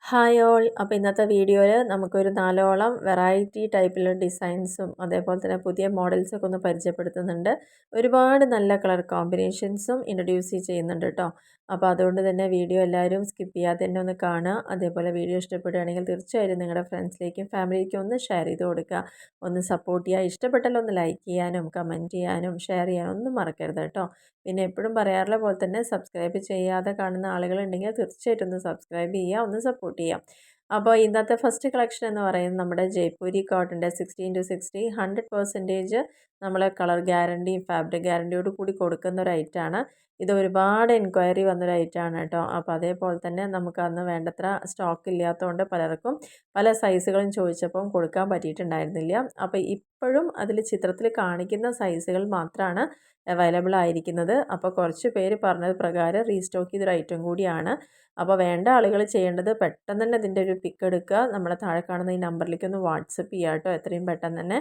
Hi all. അപ്പോൾ ഇന്നത്തെ വീഡിയോയിൽ നമുക്കൊരു 4ഓളം വെറൈറ്റി ടൈപ്പിലുള്ള ഡിസൈൻസും അതേപോലെ തന്നെ പുതിയ മോഡൽസൊക്കെ ഒന്ന് പരിചയപ്പെടുത്തുന്നുണ്ട്. ഒരുപാട് നല്ല കളർ കോമ്പിനേഷൻസും ഇൻട്രൊഡ്യൂസ് ചെയ്യുന്നുണ്ട് കേട്ടോ. അപ്പോൾ അതുകൊണ്ട് തന്നെ വീഡിയോ എല്ലാവരും സ്കിപ്പ് ചെയ്യാതെ തന്നെ ഒന്ന് കാണുക. അതേപോലെ വീഡിയോ ഇഷ്ടപ്പെടുകയാണെങ്കിൽ തീർച്ചയായും നിങ്ങളുടെ ഫ്രണ്ട്സിലേക്കും ഫാമിലിക്കും ഒന്ന് ഷെയർ ചെയ്ത് കൊടുക്കുക. ഒന്ന് സപ്പോർട്ട് ചെയ്യുക. ഇഷ്ടപ്പെട്ടാൽ ഒന്ന് ലൈക്ക് ചെയ്യാനും കമൻറ്റ് ചെയ്യാനും ഷെയർ ചെയ്യാനും ഒന്നും മറക്കരുത് കേട്ടോ. പിന്നെ എപ്പോഴും പറയാറുള്ള പോലെ തന്നെ സബ്സ്ക്രൈബ് ചെയ്യാതെ കാണുന്ന ആളുകളുണ്ടെങ്കിൽ തീർച്ചയായിട്ടും ഒന്ന് സബ്സ്ക്രൈബ് ചെയ്യുക, ഒന്ന് സപ്പോർട്ട് ചെയ്യാം. അപ്പോൾ ഇന്നത്തെ ഫസ്റ്റ് കളക്ഷൻ എന്ന് പറയുന്നത് നമ്മുടെ ജയ്പൂരി കോട്ടൻ്റെ 16x60 100% നമ്മൾ കളർ ഗ്യാരണ്ടിയും ഫാബ്രിക് ഗ്യാരണ്ടിയോട് കൂടി കൊടുക്കുന്ന ഒരു ഐറ്റമാണ്. ഇത് ഒരുപാട് എൻക്വയറി വന്നൊരു ഐറ്റമാണ് കേട്ടോ. അപ്പോൾ അതേപോലെ തന്നെ നമുക്ക് അന്ന് വേണ്ടത്ര സ്റ്റോക്ക് ഇല്ലാത്തതുകൊണ്ട് പലർക്കും പല സൈസുകളും ചോദിച്ചപ്പം കൊടുക്കാൻ പറ്റിയിട്ടുണ്ടായിരുന്നില്ല. അപ്പോൾ ഇപ്പോഴും അതിൽ ചിത്രത്തിൽ കാണിക്കുന്ന സൈസുകൾ മാത്രമാണ് അവൈലബിൾ ആയിരിക്കുന്നത്. അപ്പോൾ കുറച്ച് പേര് പറഞ്ഞത് പ്രകാരം റീസ്റ്റോക്ക് ചെയ്തൊരു ഐറ്റം കൂടിയാണ്. അപ്പോൾ വേണ്ട ആളുകൾ ചെയ്യേണ്ടത് പെട്ടെന്ന് തന്നെ ഇതിൻ്റെ ഒരു പിക്ക് എടുക്കുക. നമ്മളെ താഴെ കാണുന്ന ഈ നമ്പറിലേക്ക് ഒന്ന് വാട്സപ്പ് ചെയ്യുക കേട്ടോ, എത്രയും പെട്ടെന്ന് തന്നെ.